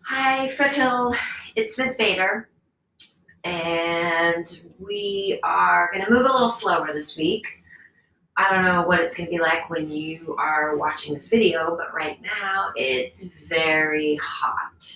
Hi, Foothill. It's Miss Bader, and we are going to move a little slower this week. I don't know what it's going to be like when you are watching this video, but right now it's very hot.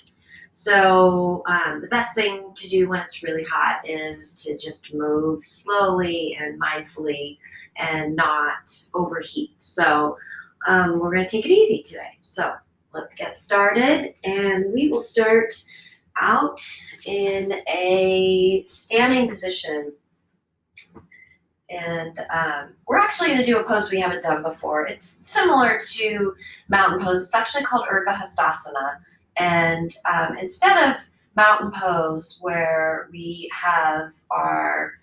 So, the best thing to do when it's really hot is to just move slowly and mindfully and not overheat. So, we're going to take it easy today. So, let's get started, and we will start out in a standing position. And we're actually going to do a pose we haven't done before. It's similar to mountain pose. It's actually called Urdhva Hastasana. And instead of mountain pose, where we have our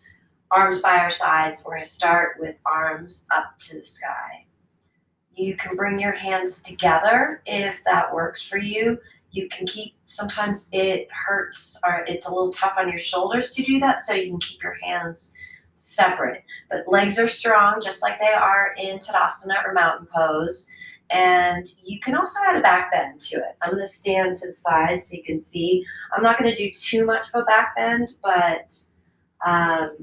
arms by our sides, we're going to start with arms up to the sky. You can bring your hands together if that works for you. You can sometimes it hurts or it's a little tough on your shoulders to do that, so you can keep your hands separate. But legs are strong, just like they are in Tadasana or mountain pose. And you can also add a back bend to it. I'm going to stand to the side so you can see. I'm not going to do too much of a back bend, but um,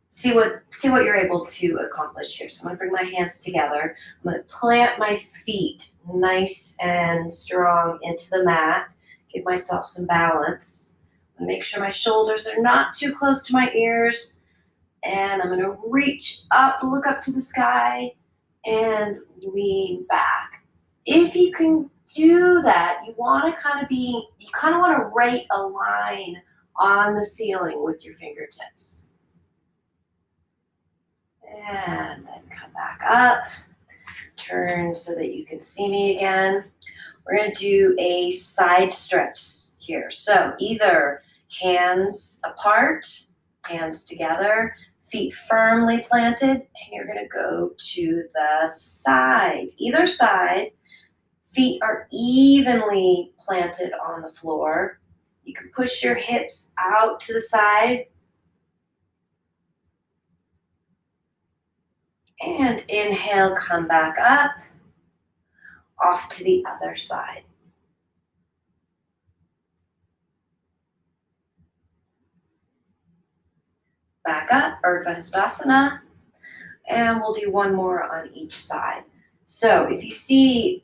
see what you're able to accomplish here. So I'm going to bring my hands together. I'm going to plant my feet nice and strong into the mat. Give myself some balance. I'm going to make sure my shoulders are not too close to my ears. And I'm going to reach up, look up to the sky, and lean back. If you can do that, you want to write a line on the ceiling with your fingertips. And then come back up, turn so that you can see me again. We're going to do a side stretch here. So either hands apart, hands together, feet firmly planted, and you're going to go to the side. Either side, feet are evenly planted on the floor. You can push your hips out to the side. And inhale, come back up, off to the other side. Back up, Urdhva Hastasana, and we'll do one more on each side. So if you see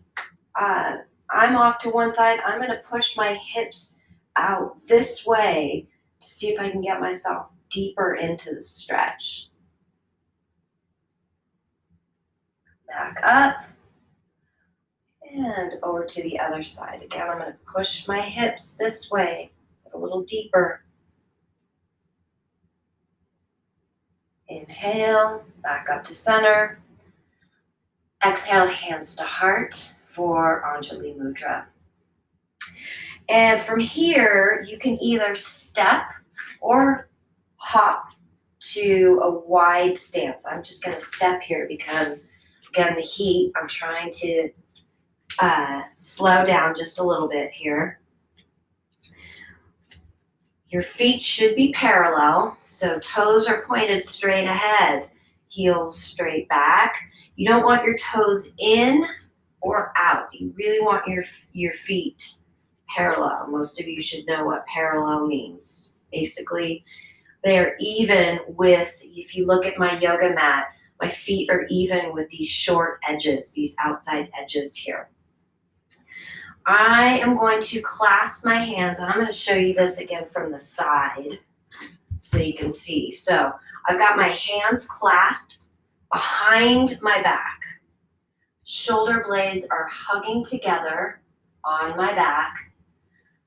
I'm off to one side, I'm going to push my hips out this way to see if I can get myself deeper into the stretch. Back up, and over to the other side. Again, I'm going to push my hips this way, a little deeper. Inhale, back up to center. Exhale, hands to heart for Anjali Mudra. And from here, you can either step or hop to a wide stance. I'm just going to step here because, again, the heat, I'm trying to slow down just a little bit here. Your feet should be parallel, so toes are pointed straight ahead, heels straight back. You don't want your toes in or out. You really want your feet parallel. Most of you should know what parallel means. Basically, they're even with, if you look at my yoga mat, my feet are even with these short edges, these outside edges here. I am going to clasp my hands, and I'm going to show you this again from the side so you can see. So I've got my hands clasped behind my back. Shoulder blades are hugging together on my back.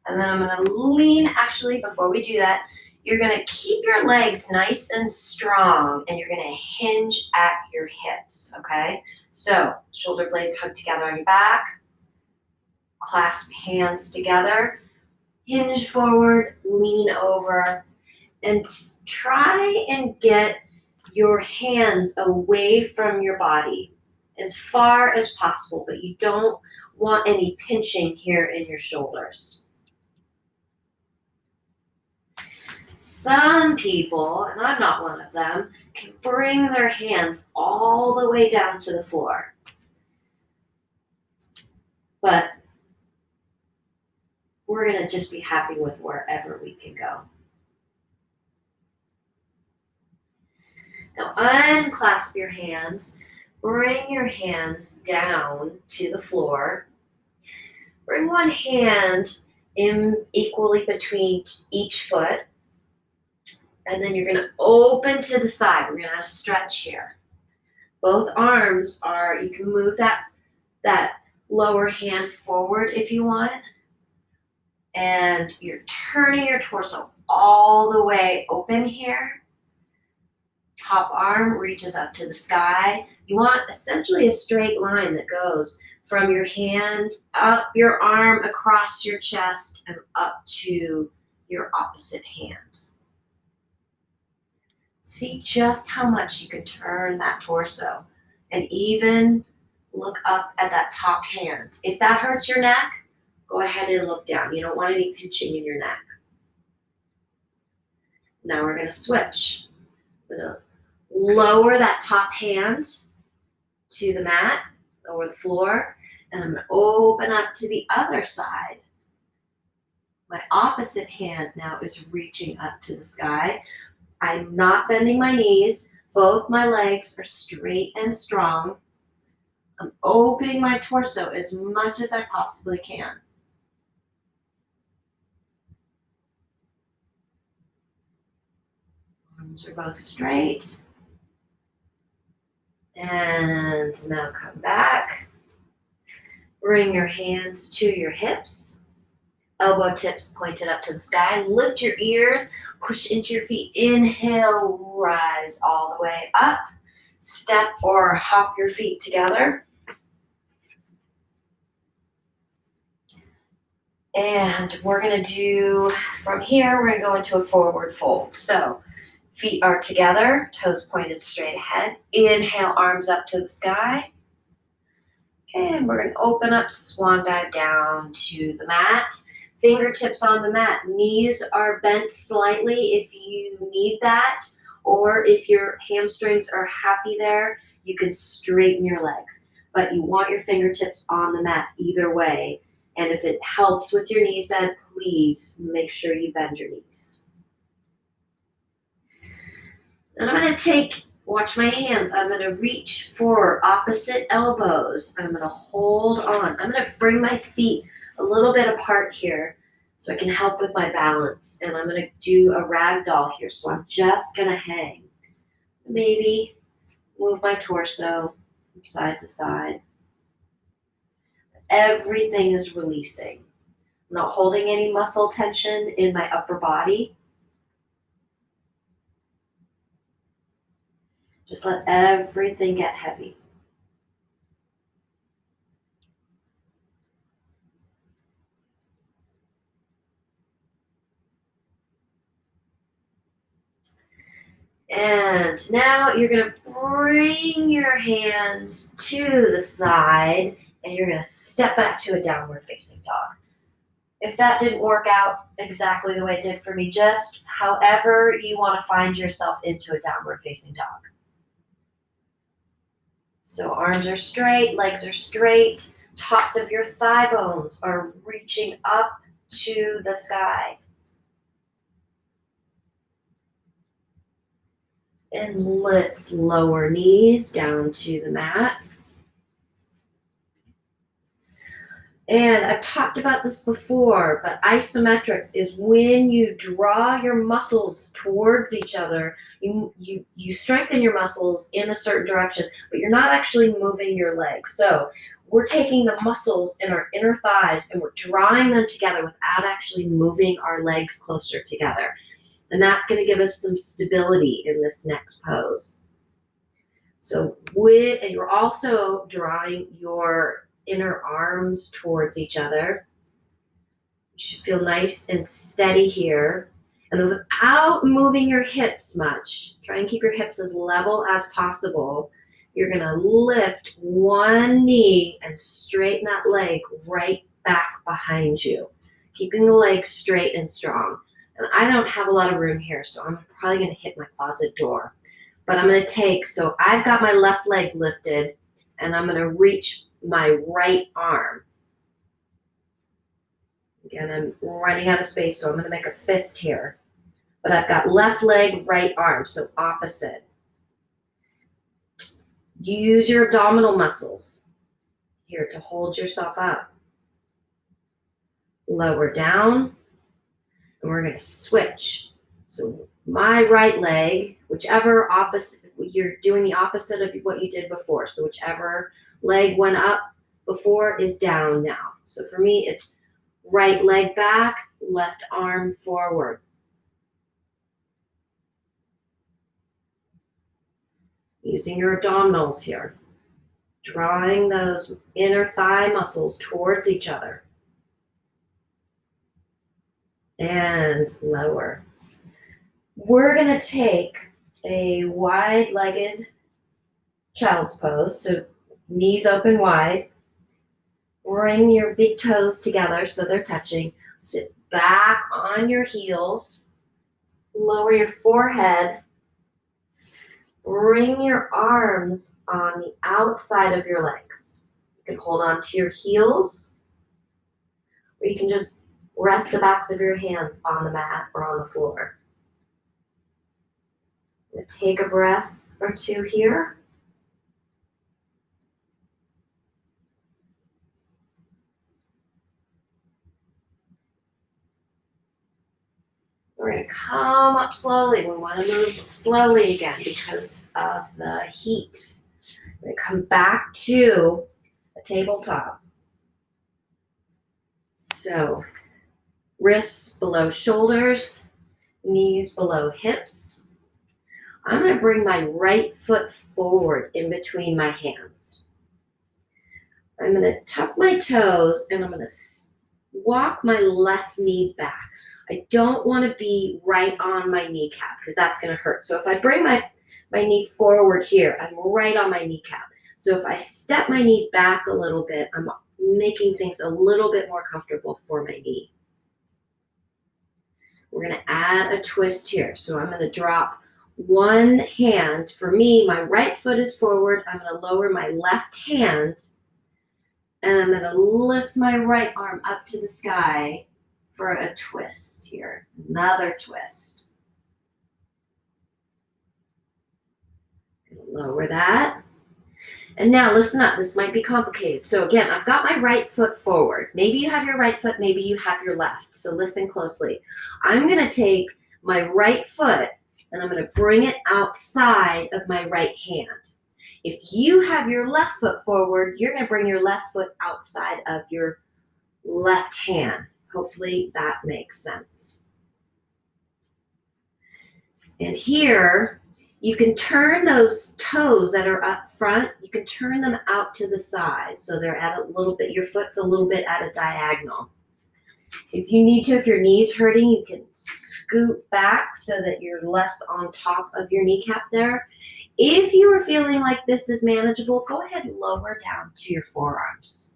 And then I'm going to lean, actually, before we do that, you're going to keep your legs nice and strong, and you're going to hinge at your hips, okay? So shoulder blades hug together on your back. Clasp hands together, hinge forward, lean over, and try and get your hands away from your body as far as possible, but you don't want any pinching here in your shoulders. Some people, and I'm not one of them, can bring their hands all the way down to the floor. But we're going to just be happy with wherever we can go. Now unclasp your hands. Bring your hands down to the floor. Bring one hand in equally between each foot. And then you're going to open to the side. We're going to have a stretch here. Both arms are, you can move that lower hand forward if you want. And you're turning your torso all the way open here. Top arm reaches up to the sky. You want essentially a straight line that goes from your hand up your arm across your chest and up to your opposite hand. See just how much you can turn that torso and even look up at that top hand. If that hurts your neck, go ahead and look down. You don't want any pinching in your neck. Now we're going to switch. I'm going to lower that top hand to the mat, lower the floor, and I'm going to open up to the other side. My opposite hand now is reaching up to the sky. I'm not bending my knees. Both my legs are straight and strong. I'm opening my torso as much as I possibly can. Arms are both straight. And now come back. Bring your hands to your hips. Elbow tips pointed up to the sky. Lift your ears. Push into your feet. Inhale, rise all the way up. Step or hop your feet together. And we're going to do, from here, we're going to go into a forward fold. So feet are together, toes pointed straight ahead. Inhale, arms up to the sky. And we're going to open up, swan dive down to the mat. Fingertips on the mat. Knees are bent slightly if you need that. Or if your hamstrings are happy there, you can straighten your legs. But you want your fingertips on the mat either way. And if it helps with your knees bent, please make sure you bend your knees. And I'm going to watch my hands. I'm going to reach for opposite elbows. I'm going to hold on. I'm going to bring my feet a little bit apart here so I can help with my balance. And I'm going to do a ragdoll here. So I'm just going to hang. Maybe move my torso from side to side. Everything is releasing. I'm not holding any muscle tension in my upper body. Just let everything get heavy. And now you're going to bring your hands to the side and you're going to step back to a downward facing dog. If that didn't work out exactly the way it did for me, just however you want to find yourself into a downward facing dog. So arms are straight, legs are straight, tops of your thigh bones are reaching up to the sky. And let's lower knees down to the mat. And I've talked about this before, but isometrics is when you draw your muscles towards each other. You strengthen your muscles in a certain direction, but you're not actually moving your legs. So we're taking the muscles in our inner thighs and we're drawing them together without actually moving our legs closer together. And that's going to give us some stability in this next pose. So and you're also drawing your inner arms towards each other. You should feel nice and steady here. And then without moving your hips much, try and keep your hips as level as possible. You're going to lift one knee and straighten that leg right back behind you, keeping the leg straight and strong. And I don't have a lot of room here, so I'm probably going to hit my closet door. But I'm going to so I've got my left leg lifted, and I'm going to reach my right arm. Again, I'm running out of space, so I'm going to make a fist here. But I've got left leg, right arm, so opposite. Use your abdominal muscles here to hold yourself up. Lower down, and we're going to switch. So my right leg, whichever opposite, you're doing the opposite of what you did before. So whichever leg went up before is down now. So for me, it's right leg back, left arm forward. Using your abdominals here. Drawing those inner thigh muscles towards each other. And lower. We're going to take a wide-legged child's pose. So knees open wide. Bring your big toes together so they're touching. Sit back on your heels. Lower your forehead. Bring your arms on the outside of your legs. You can hold on to your heels, or you can just rest the backs of your hands on the mat or on the floor. Take a breath or two here. We're going to come up slowly. We want to move slowly again because of the heat. We're going to come back to a tabletop. So wrists below shoulders, knees below hips. I'm going to bring my right foot forward in between my hands. I'm going to tuck my toes and I'm going to walk my left knee back. I don't want to be right on my kneecap because that's going to hurt. So if I bring my knee forward here, I'm right on my kneecap. So if I step my knee back a little bit, I'm making things a little bit more comfortable for my knee. We're going to add a twist here. So I'm going to drop one hand. For me, my right foot is forward. I'm going to lower my left hand. And I'm going to lift my right arm up to the sky for a twist here. Another twist. Lower that. And now listen up. This might be complicated. So again, I've got my right foot forward. Maybe you have your right foot. Maybe you have your left. So listen closely. I'm going to take my right foot and I'm going to bring it outside of my right hand. If you have your left foot forward, you're going to bring your left foot outside of your left hand. Hopefully that makes sense. And here, you can turn those toes that are up front, you can turn them out to the side. So they're at a little bit, your foot's a little bit at a diagonal. If you need to, if your knee's hurting, you can scoot back so that you're less on top of your kneecap there. If you are feeling like this is manageable, go ahead and lower down to your forearms.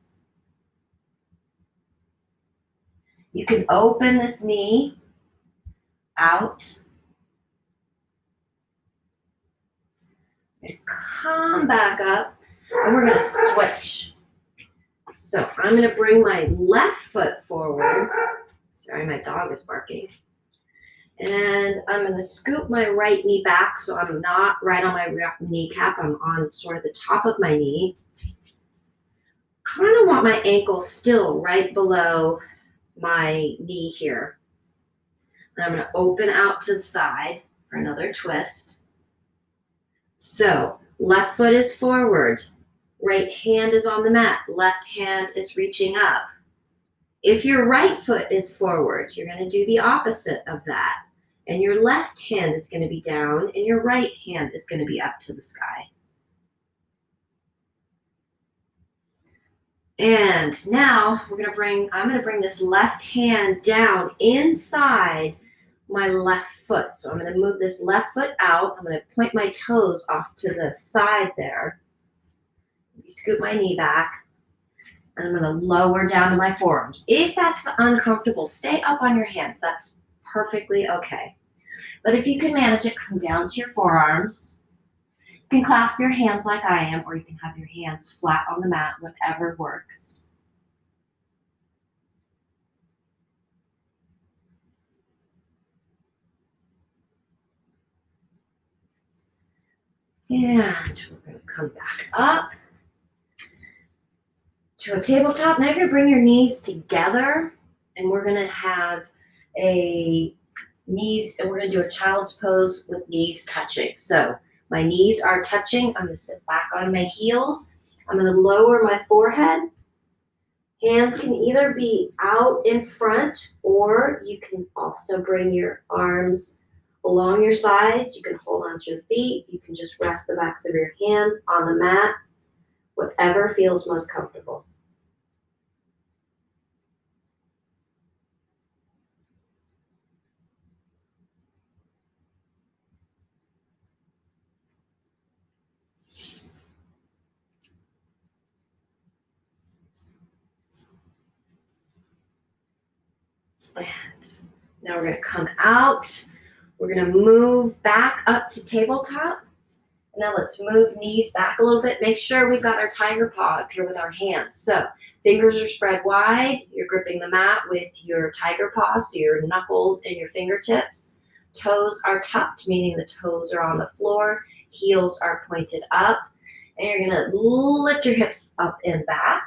You can open this knee out. Come back up, and we're going to switch. So I'm going to bring my left foot forward. Sorry, my dog is barking. And I'm going to scoop my right knee back so I'm not right on my kneecap. I'm on sort of the top of my knee. Kind of want my ankle still right below my knee here. And I'm going to open out to the side for another twist. So left foot is forward. Right hand is on the mat. Left hand is reaching up. If your right foot is forward, you're going to do the opposite of that. And your left hand is going to be down and your right hand is going to be up to the sky. And now I'm going to bring this left hand down inside my left foot. So I'm going to move this left foot out. I'm going to point my toes off to the side there. Scoop my knee back. And I'm going to lower down to my forearms. If that's uncomfortable, stay up on your hands. That's perfectly okay. But if you can manage it, come down to your forearms. You can clasp your hands like I am, or you can have your hands flat on the mat, whatever works. And we're going to come back up to a tabletop. Now you're going to bring your knees together, and we're going to have a and we're going to do a child's pose with knees touching. So my knees are touching. I'm going to sit back on my heels. I'm going to lower my forehead. Hands can either be out in front, or you can also bring your arms along your sides. You can hold onto your feet. You can just rest the backs of your hands on the mat, whatever feels most comfortable. And now we're going to come out. We're going to move back up to tabletop. Now let's move knees back a little bit. Make sure we've got our tiger paw up here with our hands. So fingers are spread wide. You're gripping the mat with your tiger paw, so your knuckles and your fingertips. Toes are tucked, meaning the toes are on the floor. Heels are pointed up. And you're going to lift your hips up and back.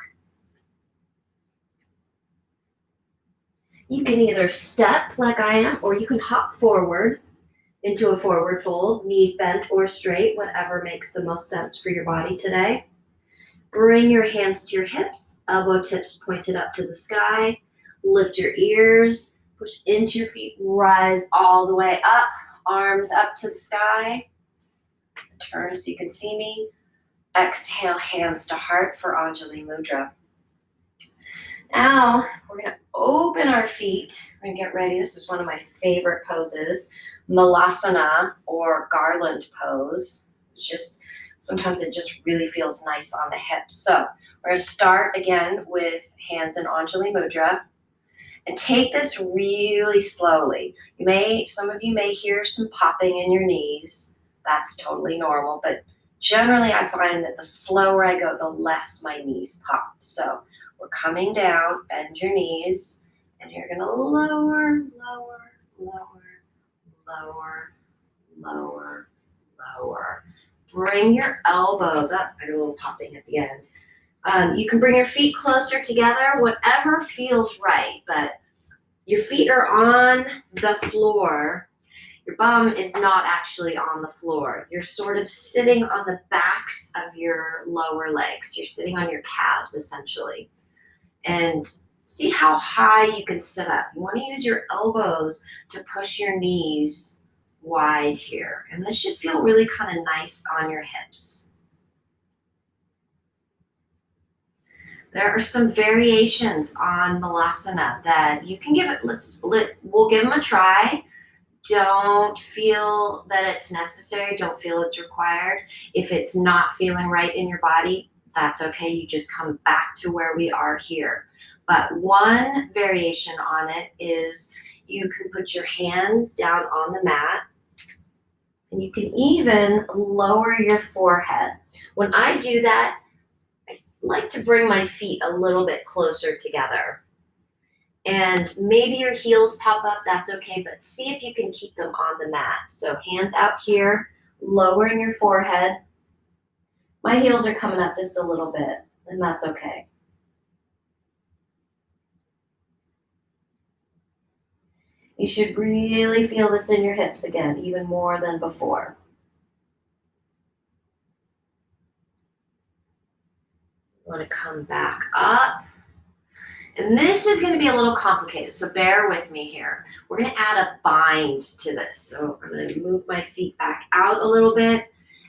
You can either step like I am, or you can hop forward into a forward fold, knees bent or straight, whatever makes the most sense for your body today. Bring your hands to your hips, elbow tips pointed up to the sky. Lift your ears, push into your feet, rise all the way up, arms up to the sky. Turn so you can see me. Exhale, hands to heart for Anjali Mudra. Now, we're going to open our feet. We're going to get ready. This is one of my favorite poses, Malasana or garland pose. Sometimes it just really feels nice on the hips. So we're going to start again with hands in Anjali Mudra and take this really slowly. Some of you may hear some popping in your knees. That's totally normal, but generally I find that the slower I go, the less my knees pop. So we're coming down, bend your knees, and you're going to lower, lower, lower, lower, lower, lower. Bring your elbows up. I got a little popping at the end. You can bring your feet closer together, whatever feels right, but your feet are on the floor. Your bum is not actually on the floor. You're sort of sitting on the backs of your lower legs. You're sitting on your calves, essentially. And see how high you can sit up. You want to use your elbows to push your knees wide here. And this should feel really kind of nice on your hips. There are some variations on Malasana that you can give it, we'll give them a try. Don't feel that it's necessary. Don't feel it's required. If it's not feeling right in your body, that's okay. You just come back to where we are here. But one variation on it is you can put your hands down on the mat, and you can even lower your forehead. When I do that, I like to bring my feet a little bit closer together. And maybe your heels pop up, that's okay, but see if you can keep them on the mat. So hands out here, lowering your forehead. My heels are coming up just a little bit, and that's okay. You should really feel this in your hips again, even more than before. You want to come back up. And this is going to be a little complicated, so bear with me here. We're going to add a bind to this. So I'm going to move my feet back out a little bit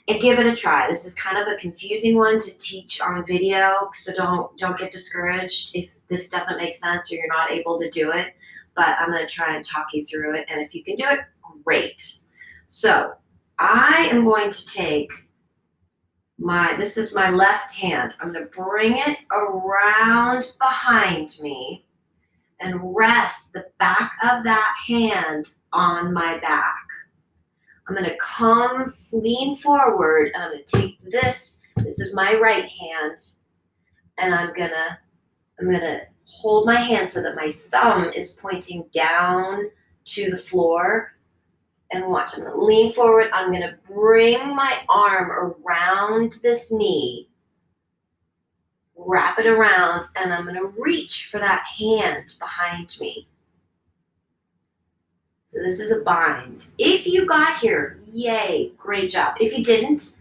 and give it a try. This is kind of a confusing one to teach on video, so don't get discouraged if this doesn't make sense or you're not able to do it. But I'm going to try and talk you through it, and if you can do it, great. So I am going to take this is my left hand. I'm going to bring it around behind me and rest the back of that hand on my back. I'm going to lean forward, and I'm going to take this is my right hand, and I'm going to hold my hand so that my thumb is pointing down to the floor, And watch, I'm gonna lean forward. I'm gonna bring my arm around this knee, wrap it around, and I'm gonna reach for that hand behind me. So this is a bind. If you got here, yay, great job. If you didn't,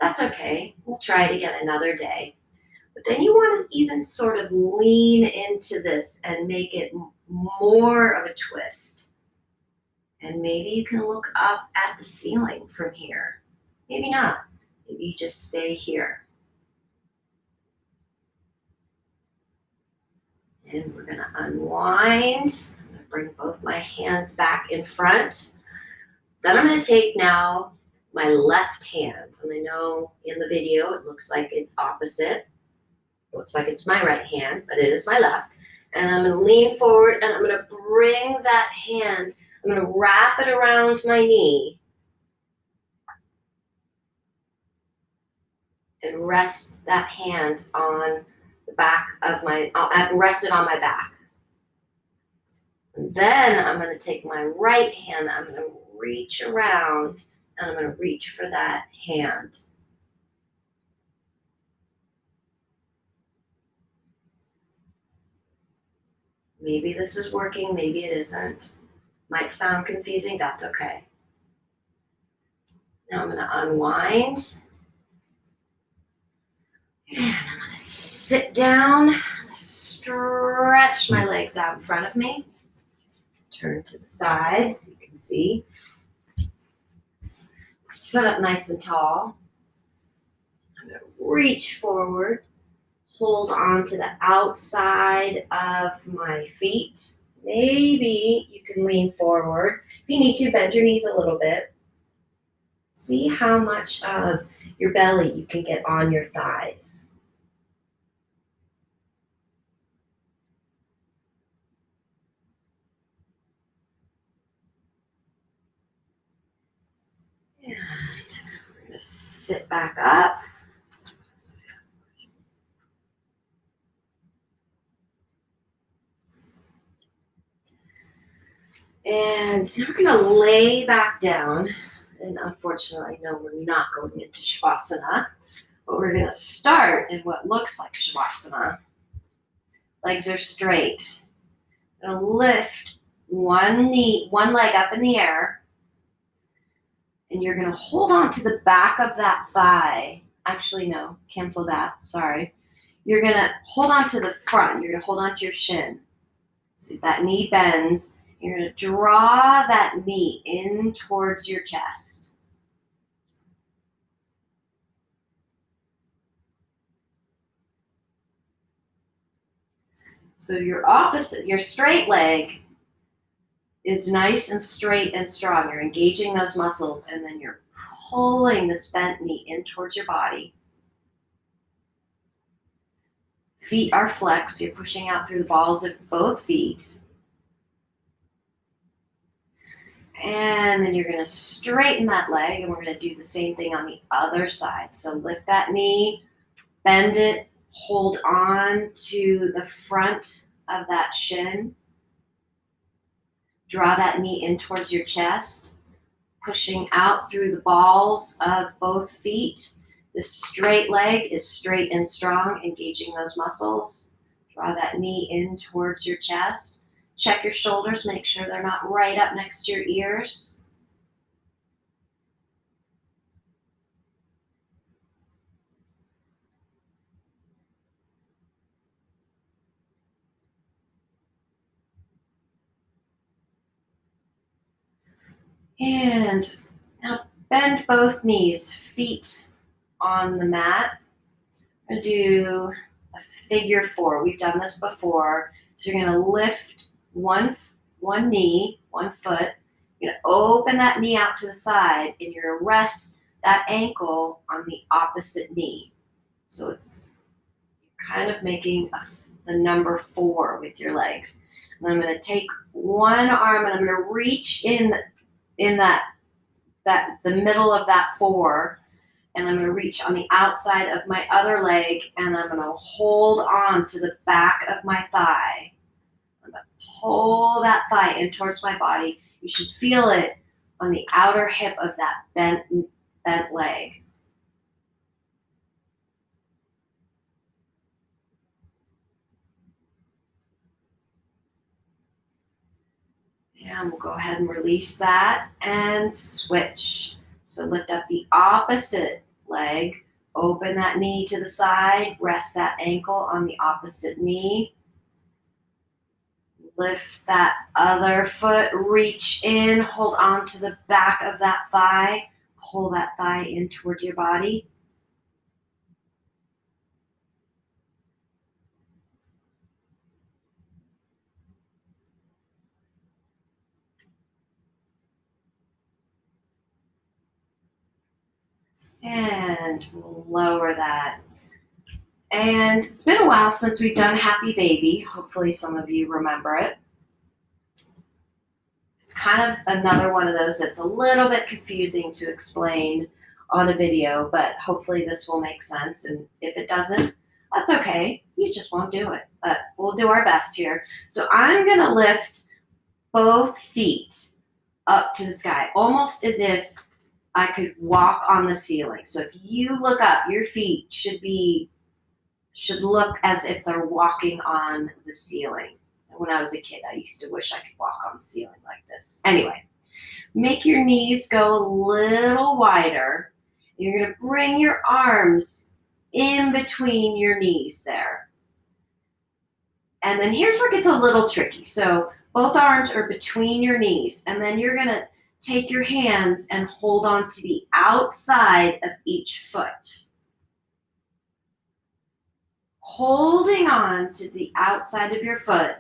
that's okay. We'll try it again another day. But then you want to even sort of lean into this and make it more of a twist. And maybe you can look up at the ceiling from here. Maybe not. Maybe you just stay here. And we're going to unwind. I'm going to bring both my hands back in front. Then I'm going to take now my left hand. And I know in the video it looks like it's opposite. It looks like it's my right hand, but it is my left. And I'm going to lean forward and I'm going to bring that hand. I'm going to wrap it around my knee and rest that hand on the back of my, rest it on my back. And then I'm going to take my right hand, I'm going to reach around and I'm going to reach for that hand. Maybe this is working, maybe it isn't. Might sound confusing, that's okay. Now I'm going to unwind. And I'm going to sit down, I'm going to stretch my legs out in front of me. Turn to the side so you can see. Sit up nice and tall. I'm going to reach forward, hold on to the outside of my feet. Maybe you can lean forward. If you need to, bend your knees a little bit. See how much of your belly you can get on your thighs. And we're going to sit back up. And now we're going to lay back down. And unfortunately, no, we're not going into Shavasana. But we're going to start in what looks like Shavasana. Legs are straight. I'm going to lift one leg up in the air. And you're going to hold on to the back of that thigh. Actually, no, cancel that. Sorry. You're going to hold on to the front. You're going to hold on to your shin. So that knee bends. You're going to draw that knee in towards your chest. So your straight leg is nice and straight and strong. You're engaging those muscles and then you're pulling this bent knee in towards your body. Feet are flexed. You're pushing out through the balls of both feet. And then you're going to straighten that leg, and we're going to do the same thing on the other side. So lift that knee, bend it, hold on to the front of that shin. Draw that knee in towards your chest, pushing out through the balls of both feet. This straight leg is straight and strong, engaging those muscles. Draw that knee in towards your chest. Check your shoulders, make sure they're not right up next to your ears. And now bend both knees, feet on the mat. We're going to do a figure four. We've done this before. So you're going to lift one knee, one foot. You're going to open that knee out to the side, and you're going to rest that ankle on the opposite knee. So it's kind of making the number 4 with your legs. And then I'm going to take one arm and I'm going to reach in that the middle of that 4, and I'm going to reach on the outside of my other leg, and I'm going to hold on to the back of my thigh. I'm going to pull that thigh in towards my body. You should feel it on the outer hip of that bent leg. And we'll go ahead and release that and switch. So lift up the opposite leg, open that knee to the side, rest that ankle on the opposite knee. Lift that other foot, reach in, hold on to the back of that thigh, pull that thigh in towards your body. And we'll lower that. And it's been a while since we've done Happy Baby. Hopefully some of you remember it. It's kind of another one of those that's a little bit confusing to explain on a video, but hopefully this will make sense. And if it doesn't, that's okay. You just won't do it, but we'll do our best here. So I'm going to lift both feet up to the sky, almost as if I could walk on the ceiling. So if you look up, your feet should look as if they're walking on the ceiling. When I was a kid, I used to wish I could walk on the ceiling like this. Anyway, make your knees go a little wider. You're going to bring your arms in between your knees there. And then here's where it gets a little tricky. So both arms are between your knees, and then you're going to take your hands and hold on to the outside of each foot. Holding on to the outside of your foot,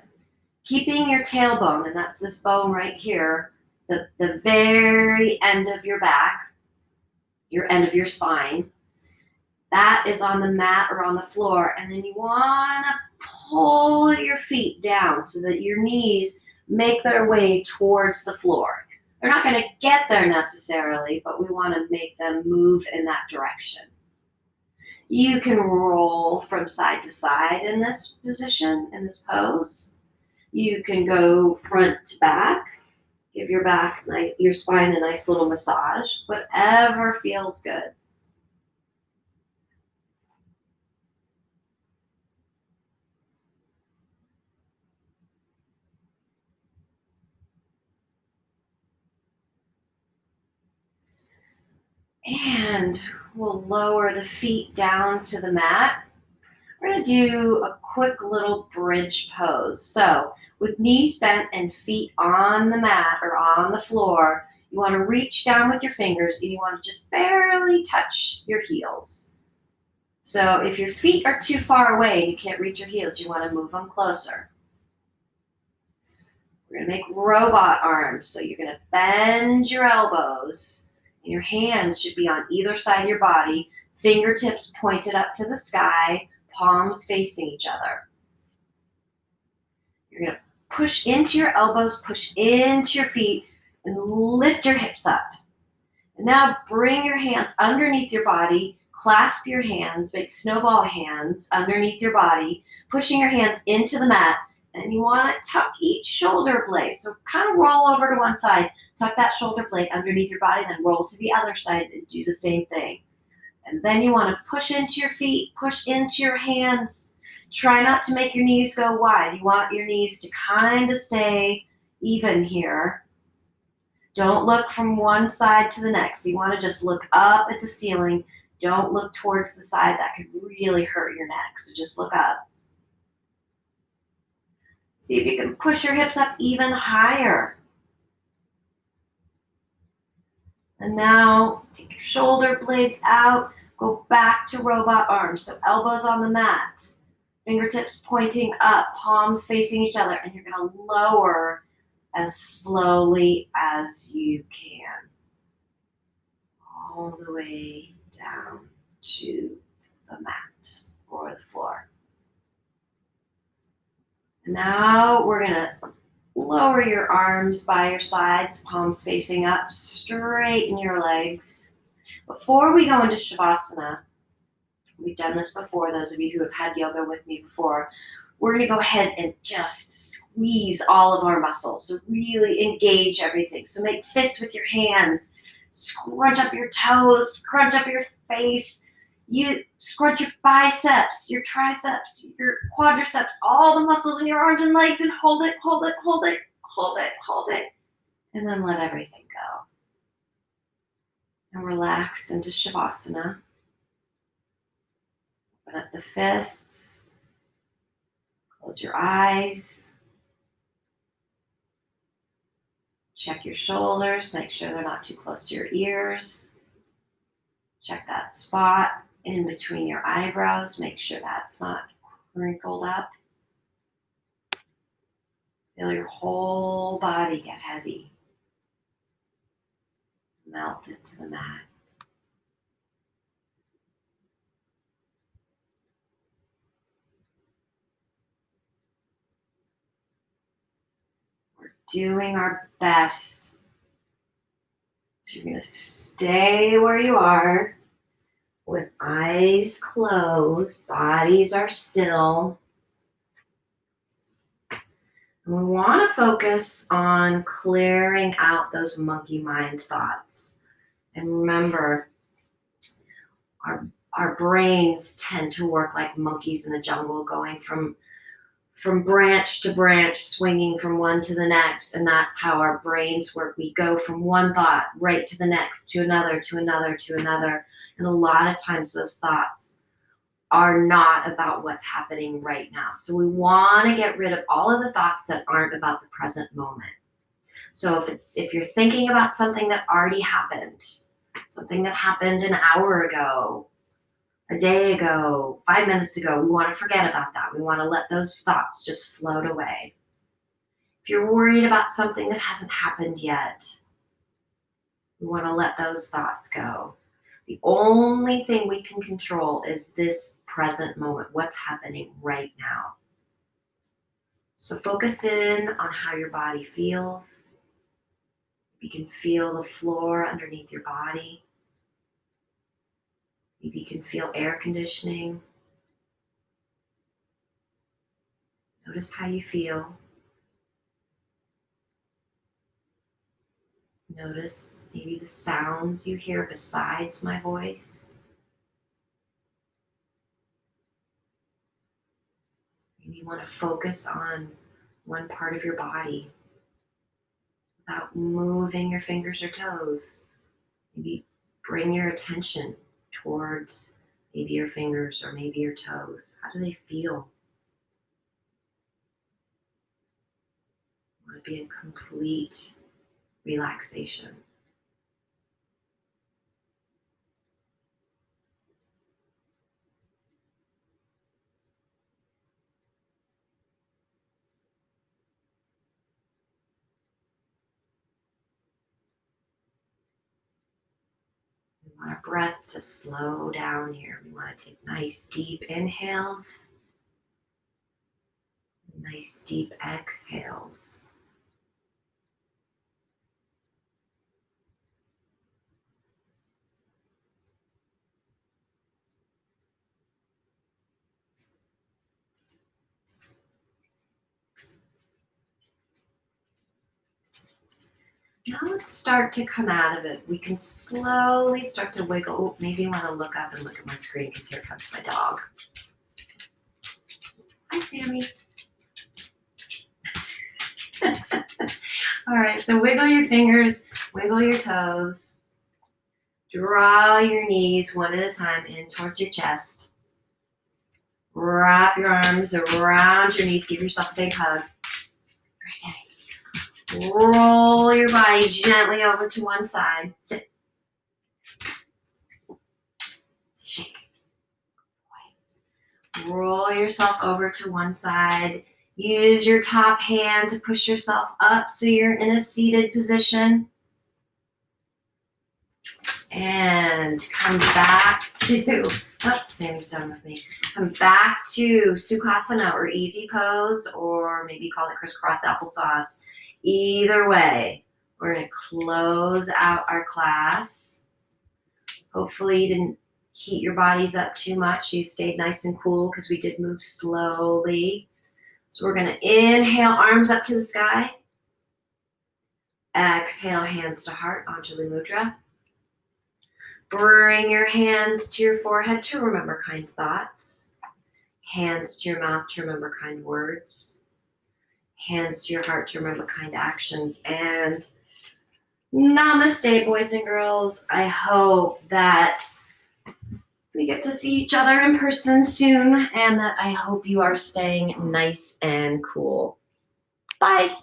keeping your tailbone, and that's this bone right here, the very end of your back, your end of your spine. That is on the mat or on the floor, and then you want to pull your feet down so that your knees make their way towards the floor. They're not going to get there necessarily, but we want to make them move in that direction. You can roll from side to side in this position, in this pose. You can go front to back, give your spine a nice little massage, whatever feels good. And we'll lower the feet down to the mat. We're going to do a quick little bridge pose. So with knees bent and feet on the mat or on the floor, you want to reach down with your fingers and you want to just barely touch your heels. So if your feet are too far away and you can't reach your heels, you want to move them closer. We're going to make robot arms. So you're going to bend your elbows and your hands should be on either side of your body, fingertips pointed up to the sky, palms facing each other. You're going to push into your elbows, push into your feet, and lift your hips up. And now bring your hands underneath your body, clasp your hands, make snowball hands underneath your body, pushing your hands into the mat, and you want to tuck each shoulder blade. So kind of roll over to one side, tuck that shoulder blade underneath your body, then roll to the other side and do the same thing. And then you want to push into your feet, push into your hands. Try not to make your knees go wide. You want your knees to kind of stay even here. Don't look from one side to the next. You want to just look up at the ceiling. Don't look towards the side. That could really hurt your neck. So just look up. See if you can push your hips up even higher. And now take your shoulder blades out. Go back to robot arms. So elbows on the mat, fingertips pointing up, palms facing each other, and you're going to lower as slowly as you can. All the way down to the mat or the floor. And now we're going to lower your arms by your sides, palms facing up, straighten your legs. Before we go into Shavasana, we've done this before, those of you who have had yoga with me before, we're going to go ahead and just squeeze all of our muscles. So really engage everything. So make fists with your hands, scrunch up your toes, scrunch up your face. You scrunch your biceps, your triceps, your quadriceps, all the muscles in your arms and legs, and hold it, hold it, hold it, hold it, hold it. And then let everything go. And relax into Shavasana. Open up the fists. Close your eyes. Check your shoulders. Make sure they're not too close to your ears. Check that spot in between your eyebrows. Make sure that's not wrinkled up. Feel your whole body get heavy. Melt into the mat. We're doing our best. So you're going to stay where you are with eyes closed, bodies are still. And we want to focus on clearing out those monkey mind thoughts. And remember, our brains tend to work like monkeys in the jungle, going from branch to branch, swinging from one to the next. And that's how our brains work. We go from one thought right to the next, to another, to another, to another. And a lot of times those thoughts are not about what's happening right now. So we want to get rid of all of the thoughts that aren't about the present moment. So if you're thinking about something that already happened, something that happened an hour ago, a day ago, 5 minutes ago, we want to forget about that. We want to let those thoughts just float away. If you're worried about something that hasn't happened yet, we want to let those thoughts go. The only thing we can control is this present moment, what's happening right now. So focus in on how your body feels. You can feel the floor underneath your body. Maybe you can feel air conditioning. Notice how you feel. Notice maybe the sounds you hear besides my voice. Maybe you want to focus on one part of your body without moving your fingers or toes. Maybe bring your attention towards maybe your fingers or maybe your toes. How do they feel? You want to be in complete relaxation. We want our breath to slow down here. We want to take nice deep inhales, nice deep exhales. Now let's start to come out of it. We can slowly start to wiggle. Oh, maybe I want to look up and look at my screen because here comes my dog. Hi, Sammy. All right, so wiggle your fingers, wiggle your toes. Draw your knees one at a time in towards your chest. Wrap your arms around your knees. Give yourself a big hug. Roll your body gently over to one side. Sit. Shake. Roll yourself over to one side. Use your top hand to push yourself up so you're in a seated position. And come back to, Sammy's done with me. Come back to Sukhasana or easy pose, or maybe call it crisscross applesauce. Either way, we're going to close out our class. Hopefully you didn't heat your bodies up too much. You stayed nice and cool because we did move slowly. So we're going to inhale, arms up to the sky. Exhale, hands to heart, Anjali Mudra. Bring your hands to your forehead to remember kind thoughts. Hands to your mouth to remember kind words. Hands to your heart to remember kind actions. And namaste, boys and girls. I hope that we get to see each other in person soon, and that I hope you are staying nice and cool. Bye.